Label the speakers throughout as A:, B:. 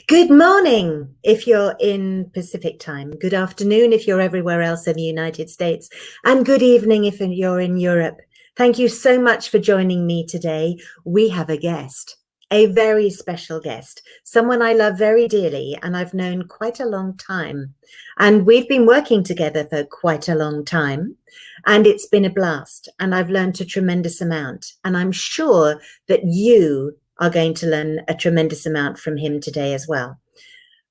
A: Good morning if you're in Pacific time. Good afternoon if you're everywhere else in the United States. And good evening if you're in Europe. Thank you so much for joining me today. We have a guest, a very special guest, someone I love very dearly and I've known quite a long time. And we've been working together for quite a long time. And it's been a blast. And I've learned a tremendous amount. And I'm sure that you are going to learn a tremendous amount from him today as well.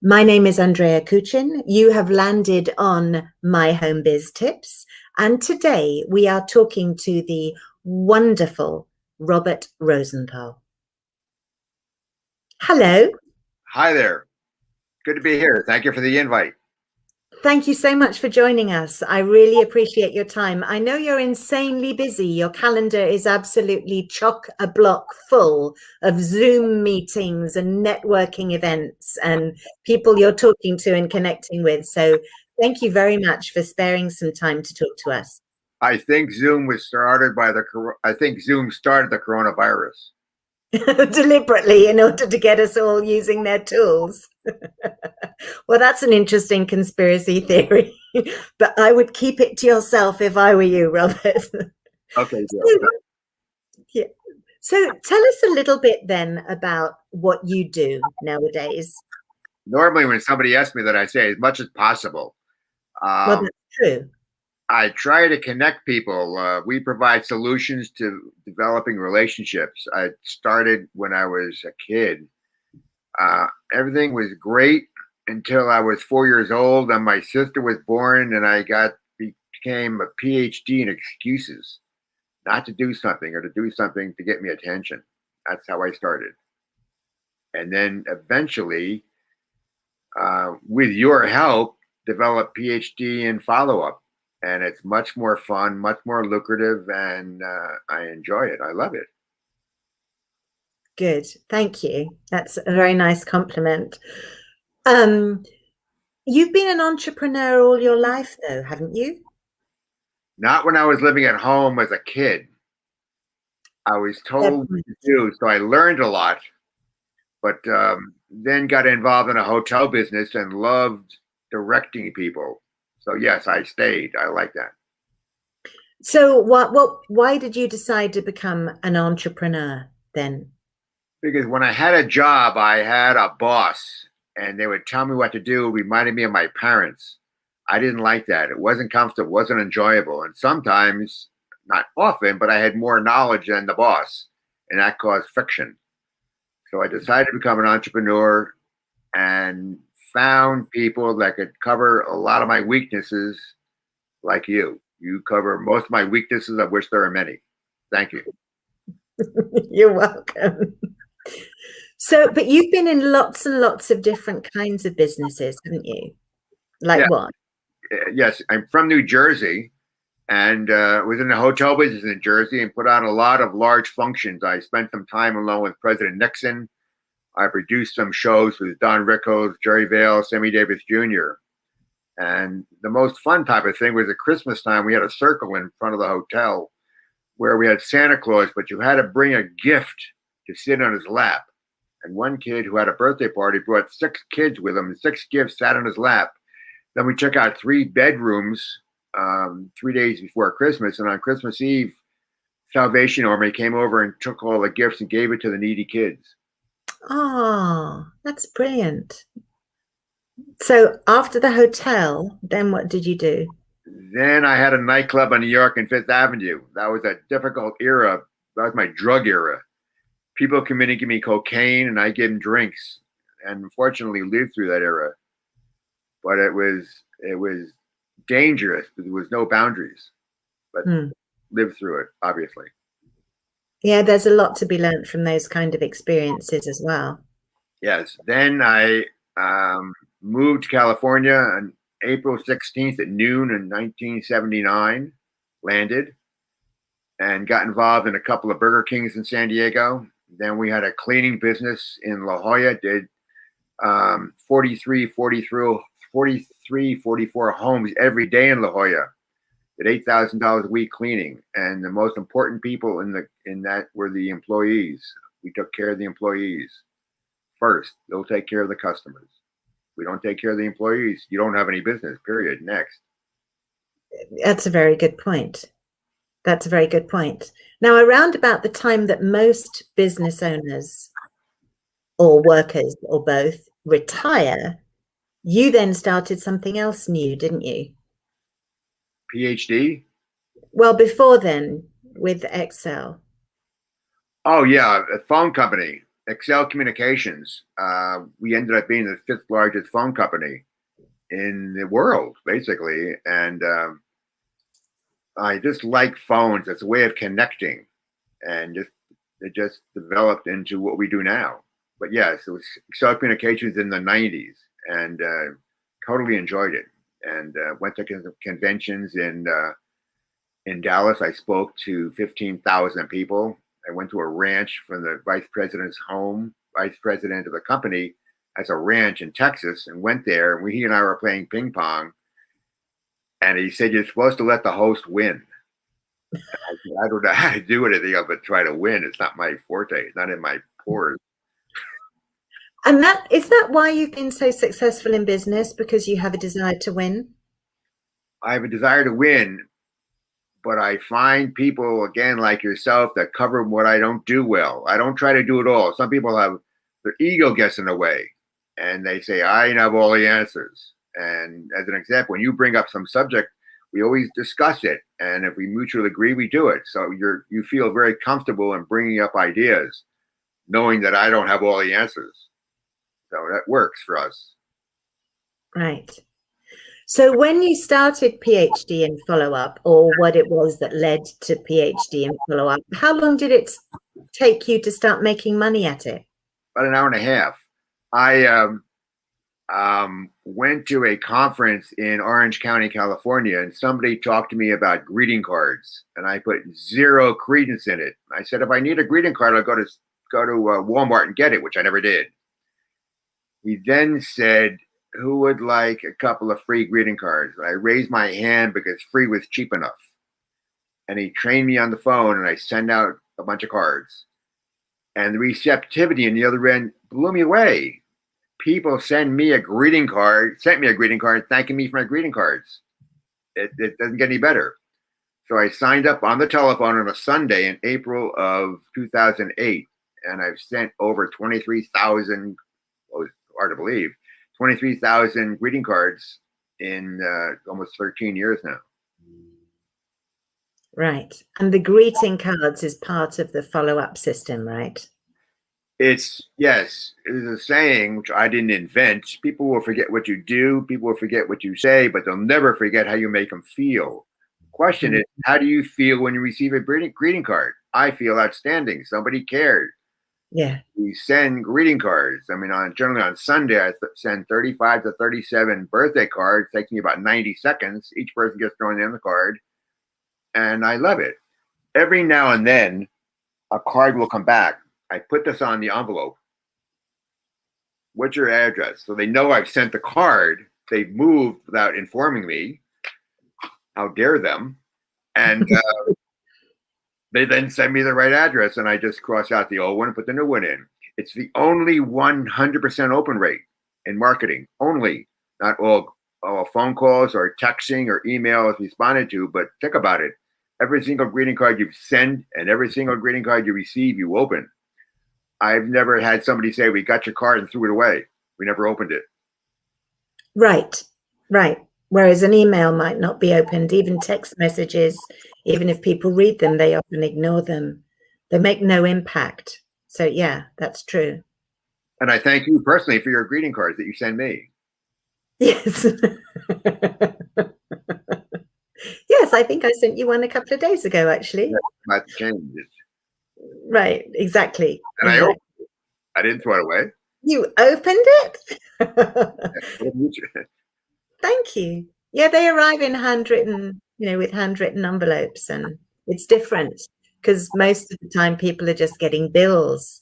A: My name is Andrea Kuchin. You have landed on MyHomeBizTips, and today we are talking to the wonderful Robert Rosenthal. Hello.
B: Hi there. Good to be here. Thank you for the invite.
A: Thank you so much for joining us. I really appreciate your time. I know you're insanely busy. Your calendar is absolutely chock-a-block full of Zoom meetings and networking events and people you're talking to and connecting with. So thank you very much for sparing some time to talk to us.
B: I think Zoom started the coronavirus.
A: Deliberately in order to get us all using their tools. Well, that's an interesting conspiracy theory, but I would keep it to yourself if I were you, Robert.
B: Okay.
A: Yeah. So tell us a little bit then about what you do nowadays.
B: Normally when somebody asks me that, I say as much as possible.
A: Well, that's true.
B: I try to connect people. We provide solutions to developing relationships. I started when I was a kid. Everything was great until I was 4 years old and my sister was born, and I became a PhD in excuses not to do something or to do something to get me attention. That's how I started. And then eventually, with your help, develop PhD in follow-up. And it's much more fun, much more lucrative, and I enjoy it. I love it.
A: Good. Thank you. That's a very nice compliment. You've been an entrepreneur all your life, though, haven't you?
B: Not when I was living at home as a kid. I was told what to do, so I learned a lot, but then got involved in a hotel business and loved directing people. So yes, I stayed. I like that.
A: So why did you decide to become an entrepreneur then?
B: Because when I had a job, I had a boss and they would tell me what to do. It reminded me of my parents. I didn't like that. It wasn't comfortable, wasn't enjoyable. And sometimes, not often, but I had more knowledge than the boss, and that caused friction. So I decided to become an entrepreneur and found people that could cover a lot of my weaknesses, like you. You cover most of my weaknesses, of which there are many. Thank you.
A: You're welcome. So, but you've been in lots and lots of different kinds of businesses, haven't you? Like what?
B: Yes, I'm from New Jersey and was in the hotel business in Jersey and put on a lot of large functions. I spent some time along with President Nixon. I produced some shows with Don Rickles, Jerry Vale, Sammy Davis Jr. And the most fun type of thing was at Christmas time, we had a circle in front of the hotel where we had Santa Claus, but you had to bring a gift to sit on his lap. And one kid who had a birthday party brought 6 kids with him, and 6 gifts sat on his lap. Then we took out 3 bedrooms 3 days before Christmas. And on Christmas Eve, Salvation Army came over and took all the gifts and gave it to the needy kids.
A: Oh, that's brilliant. So after the hotel, then what did you do?
B: Then I had a nightclub on New York and Fifth Avenue. That was a difficult era. That was my drug era. People come in and give me cocaine and I give them drinks. And unfortunately lived through that era. But it was dangerous because there was no boundaries. But lived through it, obviously.
A: Yeah, there's a lot to be learned from those kind of experiences as well.
B: Yes. Then I moved to California on April 16th at noon in 1979, landed, and got involved in a couple of Burger Kings in San Diego. Then we had a cleaning business in La Jolla, did 44 homes every day in La Jolla. Did $8,000 a week cleaning, and the most important people in that were the employees. We took care of the employees. first. They'll take care of the customers. We don't take care of the employees, you don't have any business, period. Next.
A: That's a very good point. That's a very good point. Now, around about the time that most business owners or workers or both retire, you then started something else new, didn't you?
B: PhD?
A: Well, before then, with Excel.
B: Oh, yeah, a phone company, Excel Communications. We ended up being the fifth largest phone company in the world, basically. And I just like phones. It's a way of connecting. And it just developed into what we do now. But yes, it was Excel Communications in the 90s, and totally enjoyed it. And went to conventions in Dallas. I spoke to 15,000 people. I went to a ranch from the vice president's home. Vice president of the company has a ranch in Texas, and went there. He and I were playing ping pong, and he said, "You're supposed to let the host win." I said, "I don't know how to do anything but try to win. It's not my forte. It's not in my pores."
A: And is that why you've been so successful in business? Because you have a desire to win?
B: I have a desire to win, but I find people, again, like yourself, that cover what I don't do well. I don't try to do it all. Some people have their ego gets in the way, and they say, "I have all the answers." And as an example, when you bring up some subject, we always discuss it, and if we mutually agree, we do it. So you feel very comfortable in bringing up ideas, knowing that I don't have all the answers. So that works for us.
A: Right. So when you started PhD in follow-up, or what it was that led to PhD in follow-up, how long did it take you to start making money at it?
B: About an hour and a half. I went to a conference in Orange County, California, and somebody talked to me about greeting cards, and I put zero credence in it. I said, if I need a greeting card, I'll go to Walmart and get it, which I never did. He then said, "Who would like a couple of free greeting cards?" I raised my hand because free was cheap enough. And he trained me on the phone, and I sent out a bunch of cards. And the receptivity in the other end blew me away. People sent me a greeting card thanking me for my greeting cards. It doesn't get any better. So I signed up on the telephone on a Sunday in April of 2008, and I've sent over 23,000, well, it's hard to believe, 23,000 greeting cards in almost 13 years now.
A: Right. And the greeting cards is part of the follow-up system, right?
B: Yes, it is a saying, which I didn't invent. People will forget what you do, people will forget what you say, but they'll never forget how you make them feel. The question is, how do you feel when you receive a greeting card? I feel outstanding. Somebody cared.
A: Yeah.
B: We send greeting cards. I mean, generally on Sunday, I send 35 to 37 birthday cards. It takes me about 90 seconds. Each person gets thrown in the card, and I love it. Every now and then, a card will come back. I put this on the envelope. What's your address? So they know I've sent the card. They've moved without informing me. How dare them? And they then send me the right address, and I just cross out the old one and put the new one in. It's the only 100% open rate in marketing. Only, not all phone calls or texting or emails responded to, but think about it. Every single greeting card you send and every single greeting card you receive, you open. I've never had somebody say, "We got your card," and threw it away. We never opened it.
A: Right. Whereas an email might not be opened, even text messages, even if people read them, they often ignore them. They make no impact. So yeah, that's true.
B: And I thank you personally for your greeting cards that you send me.
A: Yes. Yes, I think I sent you one a couple of days ago, actually.
B: About to change it.
A: Right, exactly.
B: And
A: exactly.
B: I didn't throw it away.
A: You opened it? Thank you. Yeah, they arrive in handwritten, with handwritten envelopes, and it's different because most of the time people are just getting bills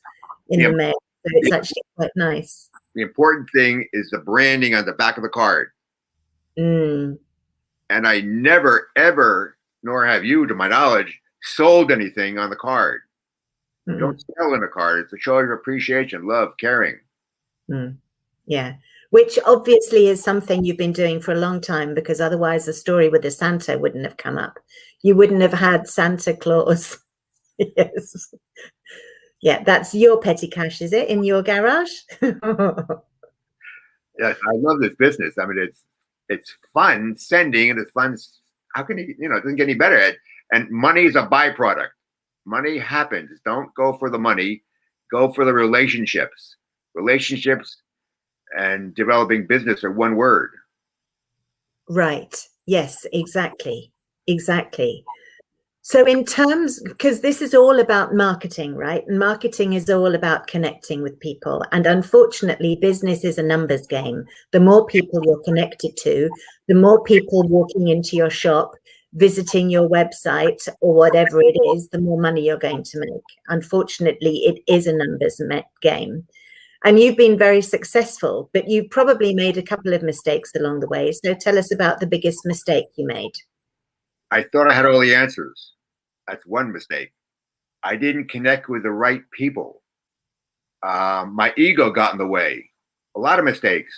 A: in the mail. So it's actually quite nice.
B: The important thing is the branding on the back of the card.
A: Mm.
B: And I never, ever, nor have you, to my knowledge, sold anything on the card. You don't sell in a card. It's a show of appreciation, love, caring.
A: Mm. Yeah. Which obviously is something you've been doing for a long time, because otherwise the story with the Santa wouldn't have come up. You wouldn't have had Santa Claus. Yes. Yeah, that's your petty cash, is it, in your garage?
B: Yes, I love this business. I mean, it's fun sending, and it's fun. How can you know, it doesn't get any better. And money is a byproduct. Money happens. Don't go for the money. Go for the relationships. Relationships and developing business are one word.
A: Right. Yes, exactly. Exactly. So in terms, because this is all about marketing, right? And marketing is all about connecting with people. And unfortunately, business is a numbers game. The more people you're connected to, the more people walking into your shop, visiting your website or whatever it is, the more money you're going to make. Unfortunately, it is a numbers game. And you've been very successful, but you've probably made a couple of mistakes along the way. So tell us about the biggest mistake you made.
B: I thought I had all the answers. That's one mistake. I didn't connect with the right people. My ego got in the way. A lot of mistakes,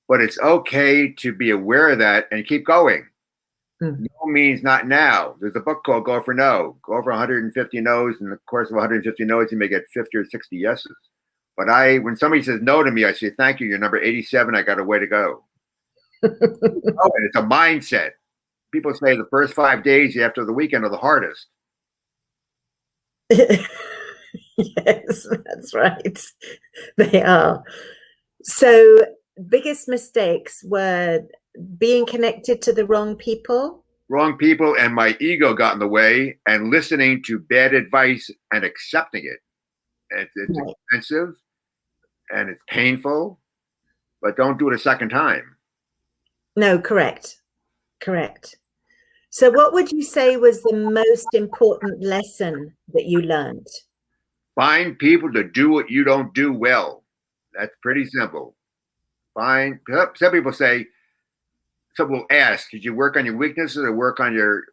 B: but it's okay to be aware of that and keep going.
A: Mm.
B: No means not now. There's a book called Go for No. Go over 150 no's. In the course of 150 no's, you may get 50 or 60 yeses. But when somebody says no to me, I say, thank you. You're number 87. I got a way to go. And it's a mindset. People say the first 5 days after the weekend are the hardest.
A: Yes, that's right. They are. So biggest mistakes were being connected to the wrong people.
B: Wrong people, and my ego got in the way, and listening to bad advice and accepting it. It's
A: Right.
B: expensive and it's painful, but don't do it a second time.
A: No, correct. Correct. So what would you say was the most important lesson that you learned?
B: Find people to do what you don't do well. That's pretty simple. Some people say, some will ask, did you work on your weaknesses or work on your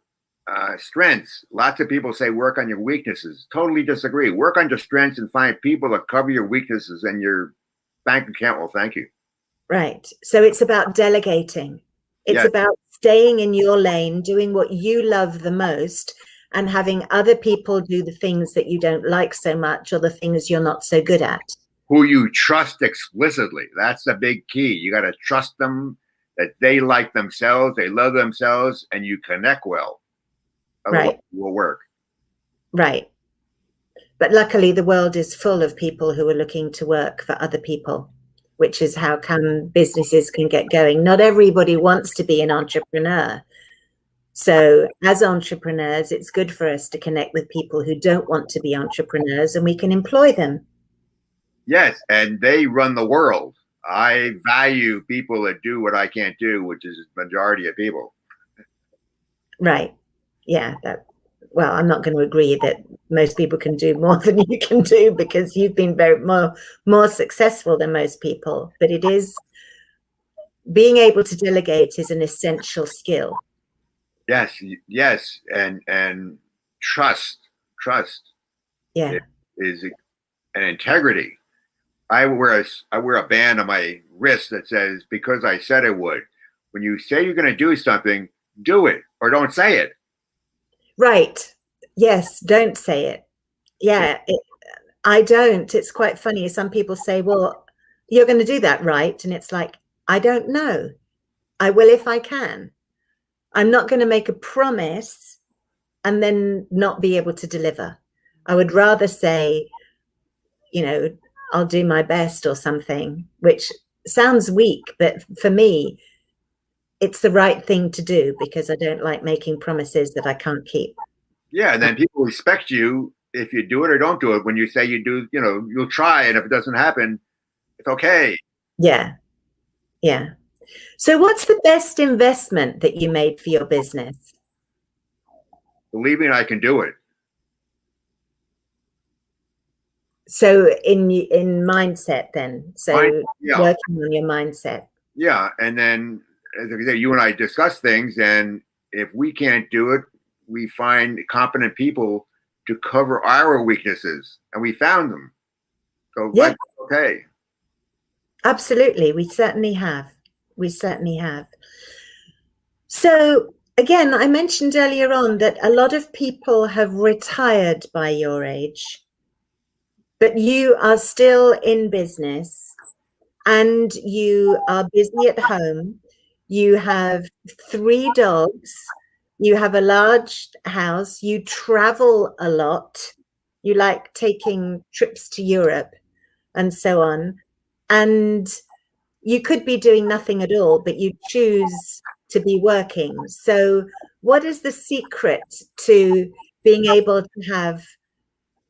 B: strengths? Lots of people say work on your weaknesses. Totally disagree. Work on your strengths and find people that cover your weaknesses, and your bank account will thank you.
A: Right. So it's about delegating. It's
B: Yes.
A: about staying in your lane, doing what you love the most, and having other people do the things that you don't like so much, or the things you're not so good at.
B: Who you trust explicitly. That's the big key. You got to trust them, that they like themselves, they love themselves, and you connect well. Otherwise,
A: Right.
B: it will work.
A: Right. But luckily, the world is full of people who are looking to work for other people, which is how come businesses can get going. Not everybody wants to be an entrepreneur. So as entrepreneurs, it's good for us to connect with people who don't want to be entrepreneurs, and we can employ them.
B: Yes, and they run the world. I value people that do what I can't do, which is the majority of people.
A: Right. Yeah. Well, I'm not going to agree that most people can do more than you can do, because you've been more successful than most people. But it is, being able to delegate is an essential skill.
B: Yes, and trust.
A: Yeah.
B: It is an integrity. I wear a band on my wrist that says, because I said I would. When you say you're going to do something, do it, or don't say it.
A: Right. Yes. Don't say it. Yeah. I don't. It's quite funny. Some people say, well, you're going to do that, right? And it's like, I don't know. I will if I can. I'm not going to make a promise and then not be able to deliver. I would rather say, I'll do my best or something, which sounds weak, but for me, it's the right thing to do, because I don't like making promises that I can't keep.
B: Yeah, and then people respect you if you do it or don't do it. When you say you do, you'll try, and if it doesn't happen, it's okay.
A: Yeah. Yeah. So what's the best investment that you made for your business?
B: Believing I can do it.
A: So in mindset then. So
B: Yeah.
A: working on your mindset.
B: Yeah, and then as I say, you and I discuss things, and if we can't do it, we find competent people to cover our weaknesses, and we found them. So
A: Yeah.
B: okay.
A: Absolutely. We certainly have. We certainly have. So again, I mentioned earlier on that a lot of people have retired by your age, but you are still in business and you are busy at home. You have 3 dogs. You have a large house. You travel a lot. You like taking trips to Europe and so on. And you could be doing nothing at all, but you choose to be working. So what is the secret to being able to have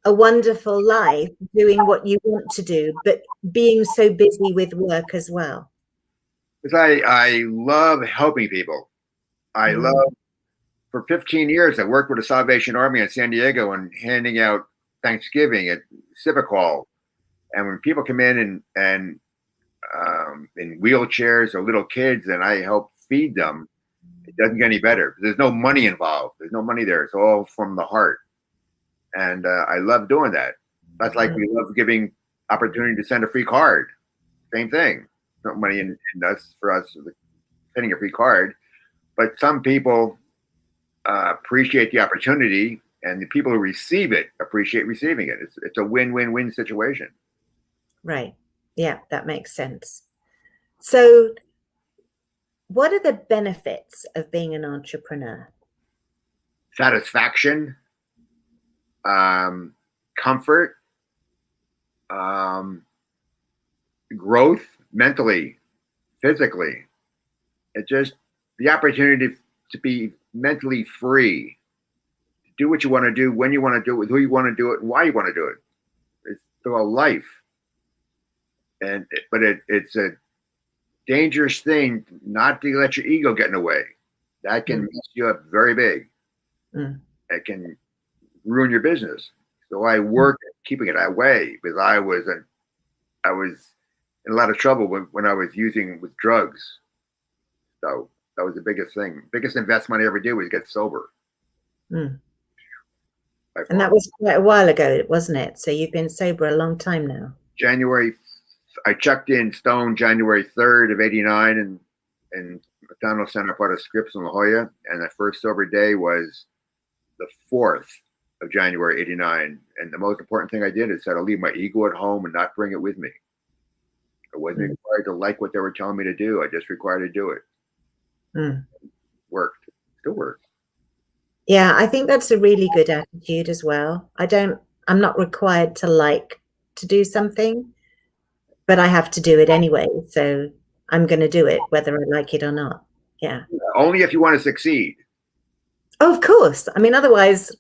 A: a wonderful life doing what you want to do, but being so busy with work as well?
B: Because I love helping people. I
A: Mm,
B: love, for 15 years, I worked with the Salvation Army in San Diego and handing out Thanksgiving at Civic Hall. And when people come in wheelchairs or little kids, and I help feed them, it doesn't get any better. There's no money involved. There's no money there. It's all from the heart. And I love doing that. That's like
A: mm,
B: we love giving opportunity to send a free card. Same thing. No money in us for us sending a free card. But some people appreciate the opportunity, and the people who receive it appreciate receiving it. It's a win-win-win situation.
A: right. Yeah, that makes sense. So what are the benefits of being an entrepreneur?
B: Satisfaction, comfort, um, growth, mentally, physically. It just the opportunity to be mentally free, to do what you want to do, when you want to do it, with who you want to do it, and why you want to do it. It's still a life, but it's a dangerous thing not to let your ego get in the way. That can mess you up very big.
A: Mm.
B: It can ruin your business. So I work at keeping it that way because I was in a lot of trouble when I was using with drugs. So that was the biggest thing. Biggest investment I ever did was get sober.
A: Mm.
B: By
A: And
B: far.
A: that was quite a while ago, wasn't it? So you've been sober a long time now.
B: January, I checked in stone January 3rd of '89 in McDonald Center, part of Scripps in La Jolla, and the first sober day was the 4th of January '89. And the most important thing I did is said I'll leave my ego at home and not bring it with me. I wasn't required to like what they were telling me to do. I just required to do it.
A: Mm.
B: Worked. Still works.
A: Yeah, I think that's a really good attitude as well. I'm not required to like to do something, but I have to do it anyway. So I'm going to do it whether I like it or not. Yeah.
B: Only if you want to succeed.
A: Oh, of course. I mean, otherwise,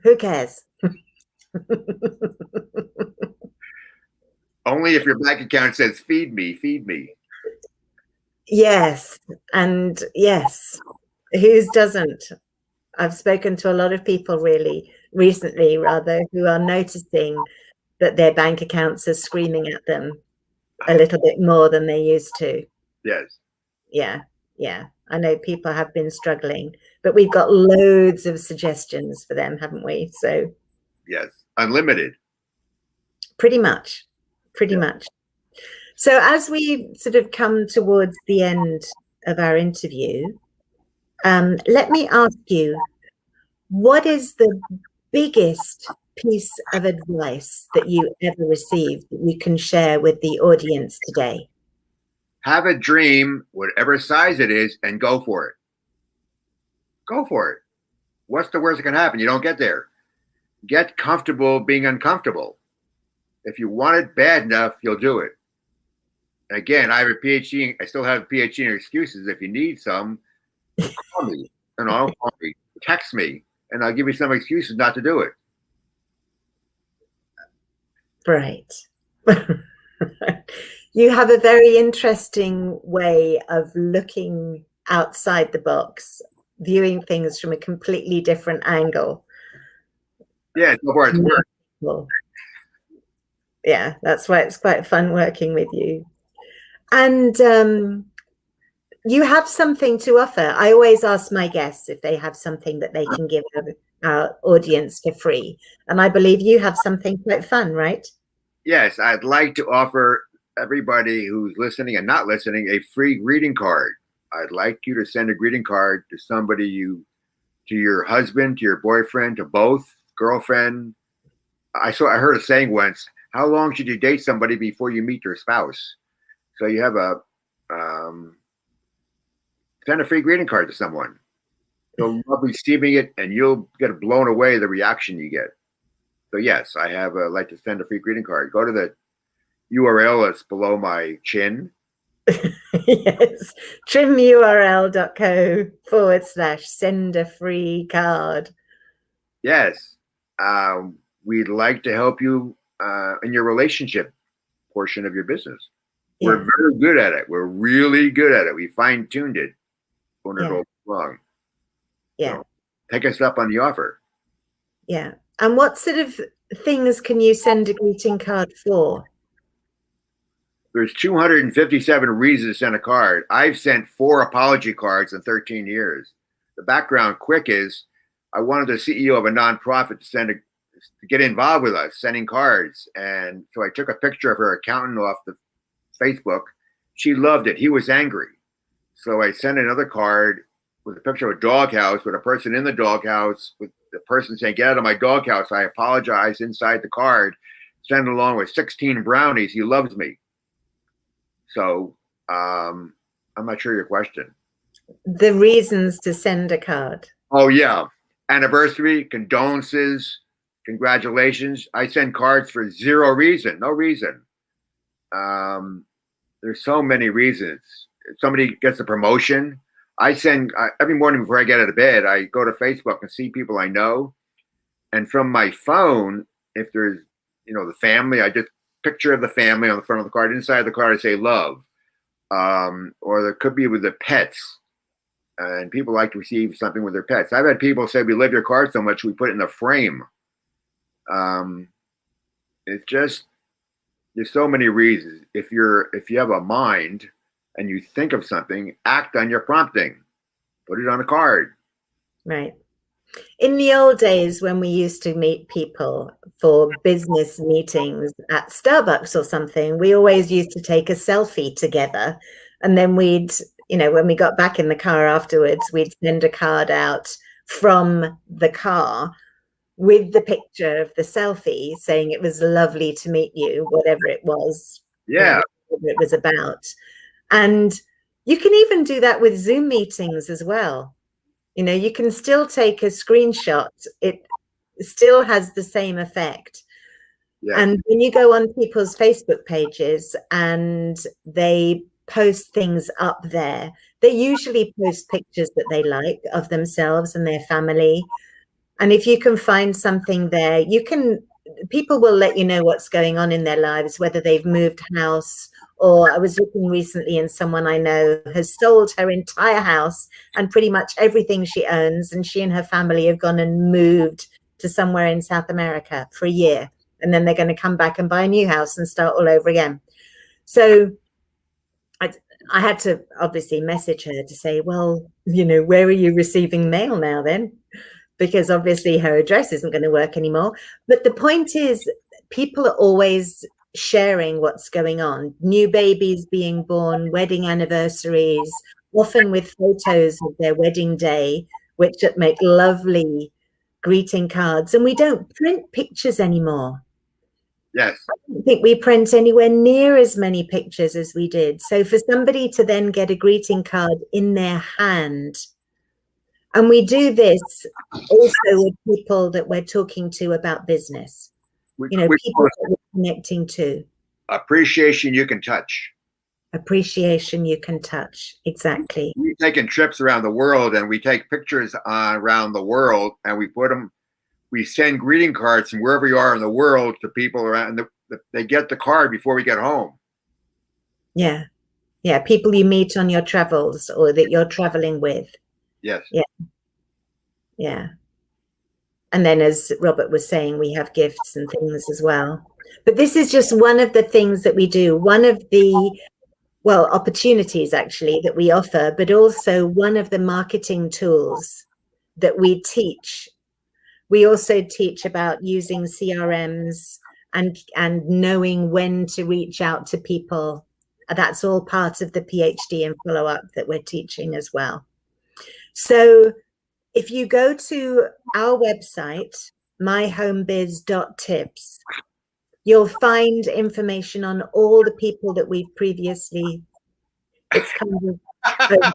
A: who cares?
B: Only if your bank account says feed me, feed me.
A: Yes. And yes, whose doesn't? I've spoken to a lot of people really recently, rather, who are noticing that their bank accounts are screaming at them a little bit more than they used to.
B: Yes.
A: Yeah, yeah. I know people have been struggling, but we've got loads of suggestions for them, haven't we? So
B: Yes. Unlimited.
A: pretty much, pretty
B: Yeah.
A: much. So as we sort of come towards the end of our interview, let me ask you, what is the biggest piece of advice that you ever received that you can share with the audience today?
B: Have a dream, whatever size it is, and go for it. Go for it. What's the worst that can happen? You don't get there. Get comfortable being uncomfortable. If you want it bad enough, you'll do it. Again, I have a PhD. I still have a PhD in excuses. If you need some, call me. And I'll call me. Text me, and I'll give you some excuses not to do it.
A: Right. You have a very interesting way of looking outside the box, viewing things from a completely different angle.
B: Yeah, so far it's worked.
A: Well, yeah, that's why it's quite fun working with you. And you have something to offer. I always ask my guests if they have something that they can give our audience for free. And I believe you have something quite fun, right?
B: Yes, I'd like to offer everybody who's listening and not listening a free greeting card. I'd like you to send a greeting card to somebody to your husband, to your boyfriend, to both, girlfriend. I heard a saying once, how long should you date somebody before you meet their spouse? So you have send a free greeting card to someone. They'll love receiving it, and you'll get blown away the reaction you get. So yes, I have like to send a free greeting card. Go to the URL that's below my chin.
A: Yes, trimurl.co/send a free card.
B: Yes, we'd like to help you in your relationship portion of your business. Yeah. We're very good at it. We're really good at it. We fine-tuned it when it all wrong.
A: Yeah.
B: So take us up on the offer.
A: Yeah. And what sort of things can you send a greeting card for?
B: There's 257 reasons to send a card. I've sent 4 apology cards in 13 years. The background quick is I wanted the CEO of a nonprofit to get involved with us, sending cards. And so I took a picture of her accountant off the Facebook. She loved it. He was angry. So I sent another card with a picture of a doghouse with a person in the doghouse, with the person saying, get out of my doghouse. I apologize inside the card. Send along with 16 brownies. He loves me. So I'm not sure your question.
A: The reasons to send a card.
B: Oh, yeah. Anniversary, condolences, congratulations. I send cards for zero reason, no reason. There's so many reasons. If somebody gets a promotion, I send every morning before I get out of bed, I go to Facebook and see people I know. And from my phone, if there's, the family, I just picture of the family on the front of the card. Inside the card, I say love. Or there could be with the pets. And people like to receive something with their pets. I've had people say, we love your card so much, we put it in a frame. It's just, there's so many reasons. If you have a mind and you think of something, act on your prompting. Put it on a card.
A: Right. In the old days when we used to meet people for business meetings at Starbucks or something, we always used to take a selfie together. And then we'd, when we got back in the car afterwards, we'd send a card out from the car with the picture of the selfie saying it was lovely to meet you, whatever it was.
B: Yeah.
A: Whatever it was about. And you can even do that with Zoom meetings as well. You can still take a screenshot. It still has the same effect. Yeah. And when you go on people's Facebook pages and they post things up there, they usually post pictures that they like of themselves and their family. And if you can find something there, people will let you know what's going on in their lives, whether they've moved house, or I was looking recently and someone I know has sold her entire house and pretty much everything she owns. And she and her family have gone and moved to somewhere in South America for a year. And then they're going to come back and buy a new house and start all over again. So I had to obviously message her to say, well, where are you receiving mail now then? Because obviously her address isn't going to work anymore. But the point is, people are always sharing what's going on. New babies being born, wedding anniversaries, often with photos of their wedding day, which make lovely greeting cards. And we don't print pictures anymore.
B: Yes.
A: I don't think we print anywhere near as many pictures as we did. So for somebody to then get a greeting card in their hand, and we do this also with people that we're talking to about business, people that we're connecting to.
B: Appreciation you can touch.
A: Appreciation you can touch. Exactly.
B: We've taken trips around the world and we take pictures around the world and we send greeting cards from wherever you are in the world to people around. They get the card before we get home.
A: Yeah. Yeah. People you meet on your travels or that you're traveling with.
B: Yes.
A: Yeah. Yeah. And then, as Robert was saying, we have gifts and things as well. But this is just one of the things that we do. One of the, opportunities actually that we offer, but also one of the marketing tools that we teach. We also teach about using CRMs and knowing when to reach out to people. That's all part of the PhD and follow-up that we're teaching as well. So if you go to our website, MyHomeBizTips, you'll find information on all the people that we've previously, it's kind of over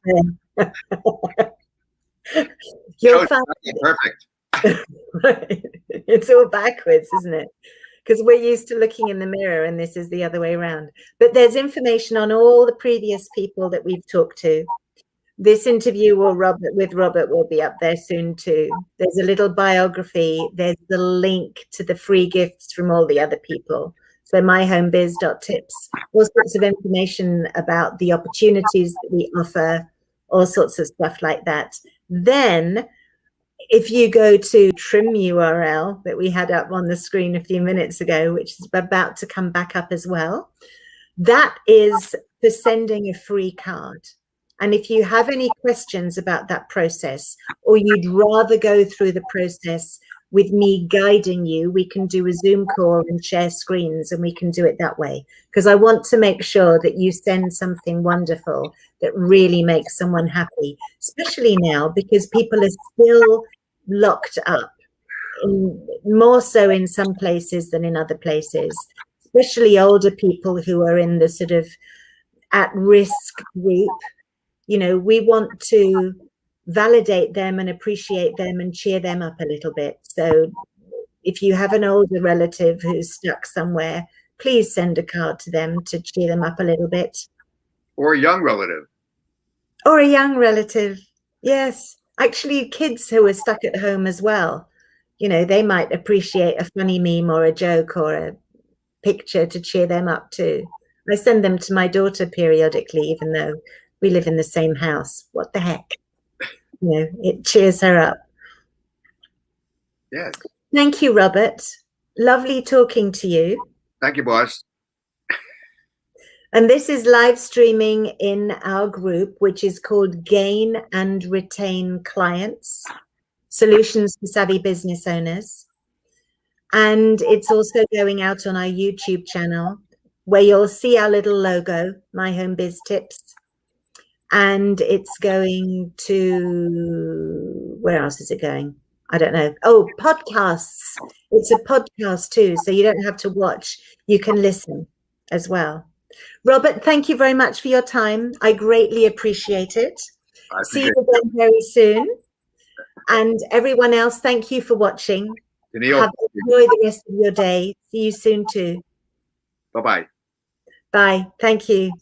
A: there. You'll find
B: perfect.
A: It's all backwards, isn't it? Because we're used to looking in the mirror and this is the other way around. But there's information on all the previous people that we've talked to. This interview with Robert will be up there soon too. There's a little biography. There's the link to the free gifts from all the other people. So myhomebiz.tips, all sorts of information about the opportunities that we offer, all sorts of stuff like that. Then if you go to trim URL that we had up on the screen a few minutes ago, which is about to come back up as well, that is for sending a free card. And if you have any questions about that process, or you'd rather go through the process with me guiding you, we can do a Zoom call and share screens, and we can do it that way. Because I want to make sure that you send something wonderful that really makes someone happy, especially now because people are still locked up, more so in some places than in other places, especially older people who are in the sort of at-risk group. You know, we want to validate them and appreciate them and cheer them up a little bit. So if you have an older relative who's stuck somewhere, please send a card to them to cheer them up a little bit.
B: Or a young relative.
A: Or a young relative, yes. Actually, kids who are stuck at home as well, you know, they might appreciate a funny meme or a joke or a picture to cheer them up too. I send them to my daughter periodically, even though we live in the same house. What the heck? You know, it cheers her up.
B: Yes.
A: Thank you, Robert. Lovely talking to you.
B: Thank you, boss.
A: And this is live streaming in our group, which is called Gain and Retain Clients, Solutions for Savvy Business Owners. And it's also going out on our YouTube channel, where you'll see our little logo, MyHomeBizTips. And it's going to, where else is it going? I don't know. Oh, podcasts. It's a podcast too, so you don't have to watch. You can listen as well. Robert, thank you very much for your time. I greatly appreciate it. See you again very soon. And everyone else, thank you for watching. Enjoy the rest of your day. See you soon too.
B: Bye-bye.
A: Bye. Thank you.